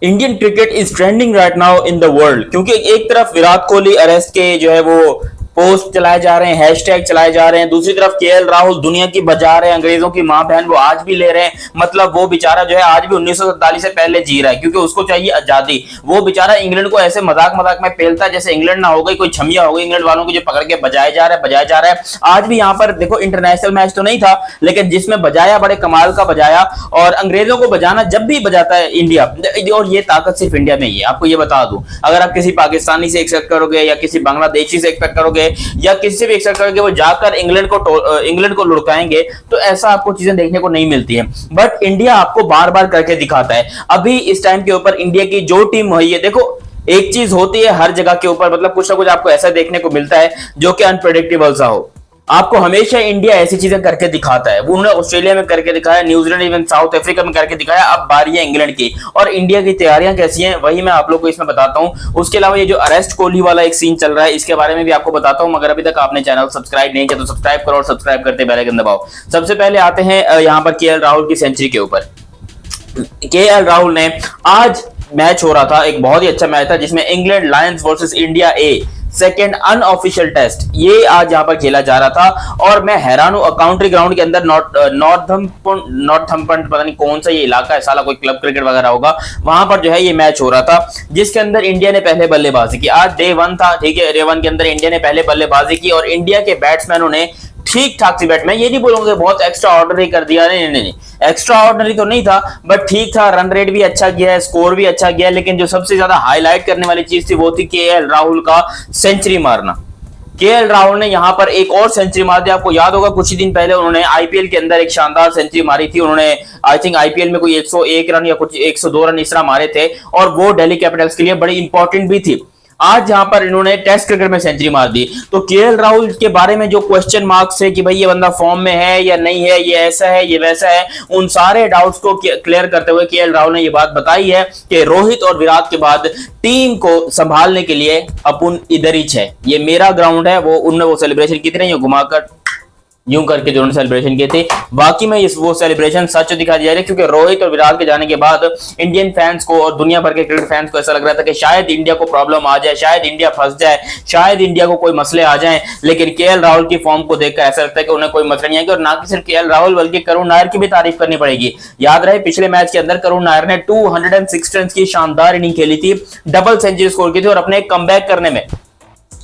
Indian cricket is trending right now in the world, क्योंकि एक तरफ विराट कोहली अरेस्ट के जो है वो पोस्ट चलाए जा रहे हैं, हैशटैग चलाए जा रहे हैं, दूसरी तरफ केएल राहुल दुनिया की बजा रहे हैं, अंग्रेजों की मां बहन वो आज भी ले रहे हैं। मतलब वो बेचारा जो है आज भी 1947 से पहले जी रहा है, क्योंकि उसको चाहिए आजादी। वो बेचारा इंग्लैंड को ऐसे मजाक मजाक में पेलता है जैसे इंग्लैंड ना हो गई, कोई छमिया हो गई इंग्लैंड वालों की जो पकड़ के बजाया जा रहा है बजाया जा रहा है। आज भी यहाँ पर देखो इंटरनेशनल मैच तो नहीं था, लेकिन जिसमें बजाया बड़े कमाल का बजाया। और अंग्रेजों को बजाना जब भी बजाता है इंडिया, और ये ताकत सिर्फ इंडिया में ही है, आपको ये बता दूं। अगर आप किसी पाकिस्तानी से एक्सपेक्ट करोगे या किसी बांग्लादेशी से एक्सपेक्ट करोगे या किसी भी एक्सपेक्ट करोगे वो जाकर इंग्लैंड को लुढ़काएंगे, तो ऐसा आपको चीजें देखने को नहीं मिलती है। बट इंडिया आपको बार बार करके दिखाता है। अभी इस टाइम के ऊपर इंडिया की जो टीम हुई है, देखो एक चीज होती है हर जगह के ऊपर, मतलब कुछ ना कुछ आपको ऐसा देखने को मिलता है जो कि अनप्रेडिक्टेबल सा हो। आपको हमेशा इंडिया ऐसी चीजें करके दिखाता है। वो उन्होंने ऑस्ट्रेलिया में करके दिखाया, न्यूजीलैंड इवन साउथ अफ्रीका में करके दिखाया, अब बारी है इंग्लैंड की। और इंडिया की तैयारियां कैसी हैं वही मैं आप लोग को इसमें बताता हूं। उसके अलावा ये जो अरेस्ट कोहली वाला एक सीन चल रहा है इसके बारे में भी आपको बताता हूं। अगर अभी तक आपने चैनल सब्सक्राइब नहीं किया तो सब्सक्राइब करो और सब्सक्राइब करते बेल आइकन दबाओ। सबसे पहले आते हैं यहाँ पर केएल राहुल की सेंचुरी के ऊपर। केएल राहुल ने आज मैच हो रहा था, एक बहुत ही अच्छा मैच था जिसमें इंग्लैंड लायंस वर्सेस इंडिया ए सेकेंड अनऑफिशियल टेस्ट ये आज यहाँ पर खेला जा रहा था। और मैं हैरान हूं, काउंट्री ग्राउंड के अंदर नॉर्थम्पटन पता नहीं कौन सा ये इलाका है, साला कोई क्लब क्रिकेट वगैरह होगा, वहां पर जो है ये मैच हो रहा था जिसके अंदर इंडिया ने पहले बल्लेबाजी की। आज डे 1 था, ठीक है। डे 1 के अंदर इंडिया ने पहले बल्लेबाजी की और इंडिया के बैट्समैनों ने ठीक ठाक सी बैट, मैं ये नहीं बोलूंगा बहुत एक्स्ट्रा ऑर्डिनरी कर दिया, नहीं नहीं नहीं, एक्स्ट्रा ऑर्डिनरी तो नहीं था बट ठीक था। रन रेट भी अच्छा गया है, स्कोर भी अच्छा गया है, लेकिन जो सबसे ज्यादा हाईलाइट करने वाली चीज थी वो थी केएल राहुल का सेंचुरी मारना। केएल राहुल ने यहां पर एक और सेंचुरी मार दी। आपको याद होगा कुछ ही दिन पहले उन्होंने आईपीएल के अंदर एक शानदार सेंचुरी मारी थी। उन्होंने आई थिंक आईपीएल में कोई 101 रन या कुछ 102 रन इस तरह मारे थे और वो दिल्ली कैपिटल्स के लिए बड़ी इंपॉर्टेंट भी थी। आज यहां पर इन्होंने टेस्ट क्रिकेट में सेंचुरी मार दी। तो केएल राहुल के बारे में जो क्वेश्चन मार्क्स है कि भाई ये बंदा फॉर्म में है या नहीं है, ये ऐसा है ये वैसा है, उन सारे डाउट्स को क्लियर करते हुए केएल राहुल ने ये बात बताई है कि रोहित और विराट के बाद टीम को संभालने के लिए अपन इधर ही है, ये मेरा ग्राउंड है। वो उन्होंने वो सेलिब्रेशन की थी, घुमाकर यूं करके जो उन्होंने सेलिब्रेशन किए थे, बाकी में इस वो सेलिब्रेशन सच दिखा दिया है। क्योंकि रोहित और विराट के जाने के बाद इंडियन फैंस को और दुनिया भर के क्रिकेट फैंस को ऐसा लग रहा था कि शायद इंडिया को प्रॉब्लम आ जाए, शायद इंडिया फंस जाए, शायद इंडिया को कोई मसले आ जाएं। लेकिन केएल राहुल की फॉर्म को देखकर ऐसा लगता है कि उन्हें कोई मसला नहीं है। और ना कि सिर्फ केएल राहुल बल्कि करुण नायर की भी तारीफ करनी पड़ेगी। याद रहे पिछले मैच के अंदर करुण नायर ने 206 रन की शानदार इनिंग खेली थी, डबल सेंचुरी स्कोर की थी और अपने कमबैक करने में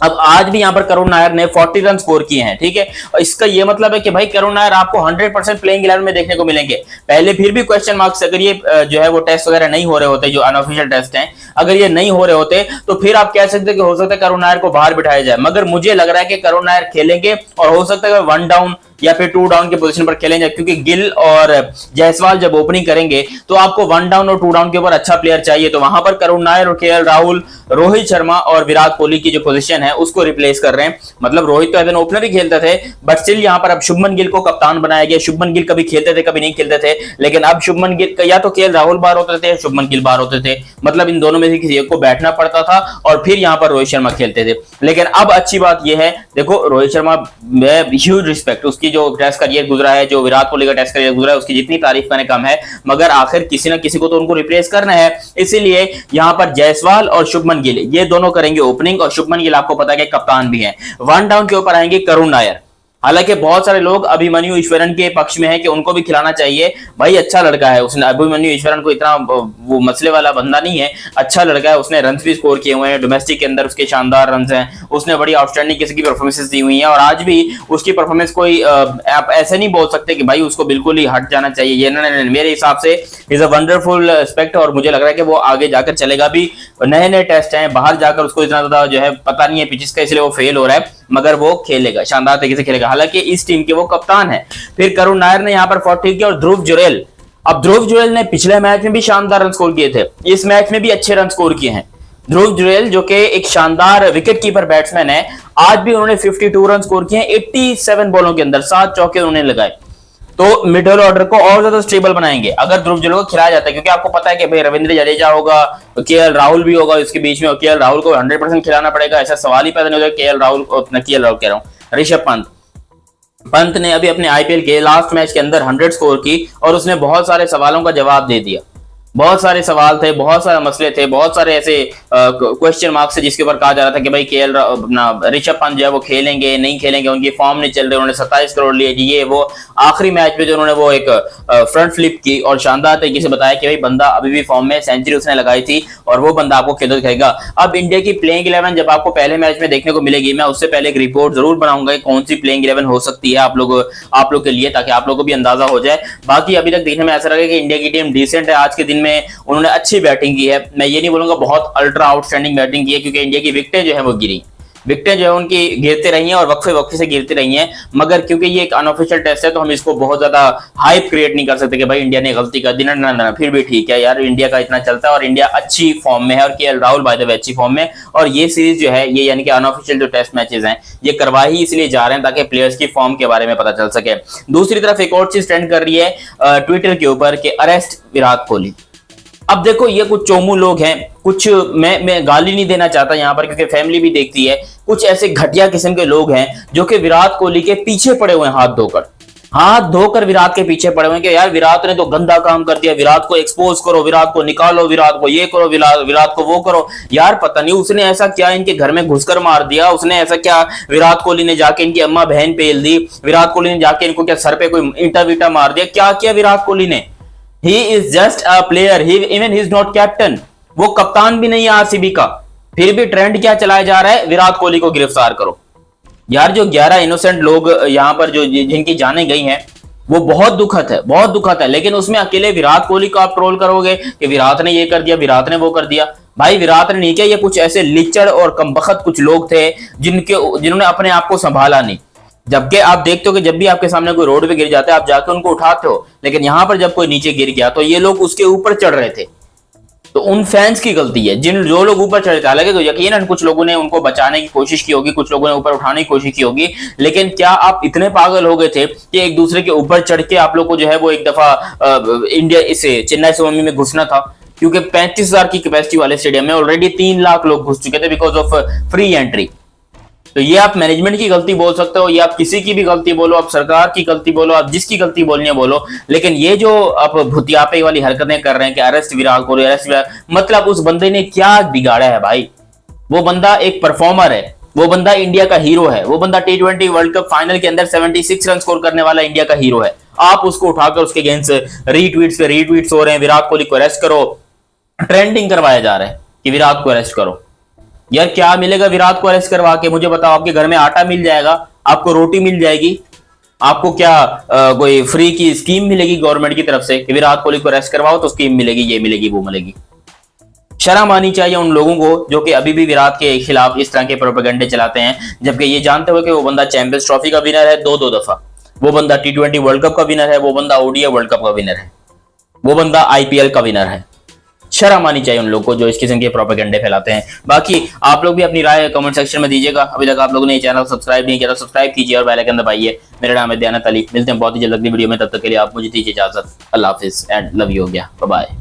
अब आज भी यहां पर करुण नायर ने 40 रन स्कोर किए हैं, ठीक है। और इसका ये मतलब है कि भाई करुण नायर आपको 100% प्लेइंग 11 में देखने को मिलेंगे। पहले फिर भी क्वेश्चन मार्क्स, अगर ये जो है वो टेस्ट वगैरह नहीं हो रहे होते, जो अनऑफिशियल टेस्ट हैं, अगर ये नहीं हो रहे होते तो फिर आप कह सकते कि हो सकता है करुण नायर को बाहर बिठाया जाए। मगर मुझे लग रहा है कि करुण नायर खेलेंगे और हो सकता है 1 डाउन या फिर 2 डाउन की पोजीशन पर खेलेंगे, क्योंकि गिल और जायसवाल जब ओपनिंग करेंगे तो आपको 1 डाउन और 2 डाउन के ऊपर अच्छा प्लेयर चाहिए। तो वहां पर करुण नायर और केएल राहुल, रोहित शर्मा और विराट कोहली की जो पोजीशन है उसको रिप्लेस कर रहे हैं। मतलब रोहित तो एज एन ओपनर ही खेलते थे बट स्टिल यहां पर अब शुभमन गिल को कप्तान बनाया गया। शुभमन गिल कभी खेलते थे कभी नहीं खेलते थे, लेकिन अब शुभमन गिल या तो केएल राहुल बाहर होते थे या शुभमन गिल बाहर होते थे, मतलब इन दोनों में से किसी एक को बैठना पड़ता था और फिर यहां पर रोहित शर्मा खेलते थे। लेकिन अब अच्छी बात यह है, देखो रोहित शर्मा ह्यूज रिस्पेक्ट, उसकी जो टेस्ट करियर गुजरा है, जो विराट कोहली का टेस्ट करियर गुजरा है, उसकी जितनी तारीफ करने कम है, मगर आखिर किसी ना किसी को तो उनको रिप्लेस करना है। इसीलिए यहां पर जायसवाल और शुभमन गिल ये दोनों करेंगे ओपनिंग और शुभमन गिल आपको पता है कि कप्तान भी है। 1 डाउन के ऊपर आएंगे करुण नायर। हालांकि बहुत सारे लोग अभिमन्यु ईश्वरन के पक्ष में है कि उनको भी खिलाना चाहिए, भाई अच्छा लड़का है, उसने अभिमन्यु ईश्वरन को इतना वो मसले वाला बंदा नहीं है, अच्छा लड़का है, उसने रन भी स्कोर किए हुए हैं, डोमेस्टिक के अंदर उसके शानदार रन हैं, उसने बड़ी आउटस्टैंडिंग किसी की परफॉर्मेंसेस दी हुई है और आज भी उसकी परफॉर्मेंस कोई आप ऐसे नहीं बोल सकते कि भाई उसको बिल्कुल ही हट जाना चाहिए। ये नहीं, मेरे हिसाब से इज अ वंडरफुल एस्पेक्ट और मुझे लग रहा है कि वो आगे जाकर चलेगा भी। नए नए टेस्ट हैं, बाहर जाकर उसको इतना ज्यादा जो है पता नहीं है पिचेस का, इसलिए वो फेल हो रहा है, मगर वो खेलेगा, शानदार तरीके से खेलेगा। हालांकि इस टीम के वो कप्तान है। फिर करुण नायर ने यहां पर 40 किया और ध्रुव जुरेल, अब ध्रुव जुरेल ने पिछले मैच में भी शानदार रन स्कोर किए थे, इस मैच में भी अच्छे रन स्कोर किए हैं। ध्रुव जुरेल जो कि एक शानदार विकेट कीपर बैट्समैन है, आज भी उन्होंने 52 रन स्कोर किए हैं 87 बॉलों के अंदर, 7 चौके उन्होंने लगाए। तो मिडिल ऑर्डर को और ज्यादा स्टेबल बनाएंगे अगर ध्रुव जुरेल को खिलाया जाता है, क्योंकि आपको पता है कि भाई रविंद्र जडेजा होगा, केएल राहुल भी होगा इसके बीच में, और केएल राहुल को 100% खिलाना पड़ेगा, ऐसा सवाल ही पैदा नहीं होता। केएल राहुल कह रहा हूं, ऋषभ पंत ने अभी अपने आईपीएल के लास्ट मैच के अंदर 100 स्कोर की और उसने बहुत सारे सवालों का जवाब दे दिया। बहुत सारे सवाल थे, बहुत सारे मसले थे, बहुत सारे ऐसे क्वेश्चन मार्क्स थे जिसके ऊपर कहा जा रहा था कि भाई केएल ऋषभ पंत जो है वो खेलेंगे नहीं खेलेंगे, उनकी फॉर्म नहीं चल रही, उन्होंने 27 करोड़ लिए जी, ये वो। आखिरी मैच में जो उन्होंने वो एक फ्रंट फ्लिप की और शानदार तरीके से बताया कि भाई बंदा अभी भी फॉर्म में, सेंचुरी उसने लगाई थी और वो बंदा आपको खेलता दिखेगा। अब इंडिया की प्लेइंग 11 जब आपको पहले मैच में देखने को मिलेगी, मैं उससे पहले एक रिपोर्ट जरूर बनाऊंगा कौन सी प्लेइंग 11 हो सकती है आप लोग के लिए, ताकि आप लोग को भी अंदाजा हो जाए। बाकी अभी तक देखने में ऐसा लगा कि इंडिया की टीम डिसेंट है। आज के दिन में उन्होंने अच्छी बैटिंग की है, मैं ये नहीं बोलूंगा बहुत अल्ट्रा आउटस्टैंडिंग बैटिंग की है, क्योंकि इंडिया की विकेटें जो है वो गिरी, विकेटें जो है उनकी गिरती रही हैं और वक्फे वक्फे से गिरती रही हैं। मगर क्योंकि ये एक अनऑफिशियल टेस्ट है तो हम इसको बहुत ज्यादा हाइप क्रिएट नहीं कर सकते कि भाई इंडिया ने गलती कर दी, ना, फिर भी ठीक है यार, इंडिया का इतना चलता है और इंडिया अच्छी फॉर्म में है और KL Rahul by the way अच्छी फॉर्म में। और ये सीरीज जो है ये यानी कि अनऑफिशियल जो टेस्ट मैचेस हैं ये करवा ही इसलिए जा रहे हैं ताकि प्लेयर्स की फॉर्म के बारे में पता चल सके। दूसरी तरफ एक और चीज ट्रेंड कर रही है ट्विटर के ऊपर कि अरेस्ट विराट कोहली। अब देखो ये कुछ चोमू लोग हैं, कुछ मैं गाली नहीं देना चाहता यहाँ पर क्योंकि फैमिली भी देखती है, कुछ ऐसे घटिया किस्म के लोग हैं जो कि विराट कोहली के पीछे पड़े हुए हैं, हाथ धोकर विराट के पीछे पड़े हुए हैं कि यार विराट ने तो गंदा काम कर दिया, विराट को एक्सपोज करो, विराट को निकालो, विराट को ये करो, विराट को वो करो। यार पता नहीं उसने ऐसा क्या इनके घर में घुसकर मार दिया, उसने ऐसा क्या, विराट कोहली ने जाके इनकी अम्मा बहन पेल दी, विराट कोहली ने जाके इनको क्या सर पे कोई ईंटा वीटा मार दिया, क्या किया विराट कोहली ने? He is just a player, he even he is not captain, वो कप्तान भी नहीं है आरसीबी का, फिर भी ट्रेंड क्या चलाया जा रहा है, विराट कोहली को गिरफ्तार करो। यार जो 11 इनोसेंट लोग यहाँ पर जो जिनकी जाने गई हैं वो बहुत दुखद है, बहुत दुखद है, लेकिन उसमें अकेले विराट कोहली को आप ट्रोल करोगे कि विराट ने ये कर दिया, विराट ने वो कर दिया। भाई विराट ने नहीं किया, ये कुछ ऐसे लिचड़ और कमबख्त कुछ लोग थे जिन्होंने अपने आप को संभाला नहीं। जबकि आप देखते हो कि जब भी आपके सामने कोई रोड पे गिर जाता है आप जाके उनको उठाते हो, लेकिन यहां पर जब कोई नीचे गिर गया तो ये लोग उसके ऊपर चढ़ रहे थे। तो उन फैंस की गलती है जो लोग ऊपर चढ़े थे। हालांकि तो यकीनन कुछ लोगों ने उनको बचाने की कोशिश की होगी, कुछ लोगों ने ऊपर उठाने की कोशिश की होगी, लेकिन क्या आप इतने पागल हो गए थे कि एक दूसरे के ऊपर चढ़ के आप लोग को जो है वो एक दफा इंडिया इसे चेन्नई सुमोमी में घुसना था? क्योंकि 35,000 की कैपेसिटी वाले स्टेडियम में ऑलरेडी 3 लाख लोग घुस चुके थे बिकॉज ऑफ फ्री एंट्री। तो ये आप मैनेजमेंट की गलती बोल सकते हो, ये आप किसी की भी गलती बोलो, आप सरकार की गलती बोलो, आप जिसकी गलती बोलनी है बोलो, लेकिन ये जो आप भुतियापे वाली हरकतें कर रहे हैं कि अरेस्ट विराट कोहली, अरेस्ट विराट, मतलब उस बंदे ने क्या बिगाड़ा है भाई? वो बंदा एक परफॉर्मर है, वो बंदा इंडिया का हीरो है, वो बंदा T20 वर्ल्ड कप फाइनल के अंदर 76 रन स्कोर करने वाला इंडिया का हीरो है। आप उसको उठाकर उसके अगेंस्ट रीट्वीट्स पे रीट्वीट्स हो रहे हैं, विराट कोहली को अरेस्ट करो, ट्रेंडिंग करवाया जा रहा है कि विराट को अरेस्ट करो। यार क्या मिलेगा विराट को अरेस्ट करवा के? मुझे बताओ, आपके घर में आटा मिल जाएगा, आपको रोटी मिल जाएगी, आपको क्या कोई फ्री की स्कीम मिलेगी गवर्नमेंट की तरफ से कि विराट कोहली को अरेस्ट करवाओ तो स्कीम मिलेगी, ये मिलेगी, वो मिलेगी? शर्म आनी चाहिए उन लोगों को जो कि अभी भी विराट के खिलाफ इस तरह के प्रोपेगेंडे चलाते हैं, जबकि ये जानते हुए कि वो बंदा चैंपियंस ट्रॉफी का विनर है दो दफा, वो बंदा T20 वर्ल्ड कप का विनर है, वो बंदा ODI वर्ल्ड कप का विनर है, वो बंदा IPL का विनर है। शर्म आनी चाहिए उन लोगों को जो इस किस्म के प्रोपेगेंडे फैलाते हैं। बाकी आप लोग भी अपनी राय कमेंट सेक्शन में दीजिएगा। अभी तक आप लोगों ने ये चैनल सब्सक्राइब नहीं किया तो सब्सक्राइब कीजिए और बेल आइकन दबाइए। मेरा नाम है दयानत अली, मिलते हैं बहुत ही जल्द अगली वीडियो में, तब तक के लिए आप मुझे दीजिए इजाजत। अल्लाह हाफिज एंड लव यू हो गया, बाय बाय।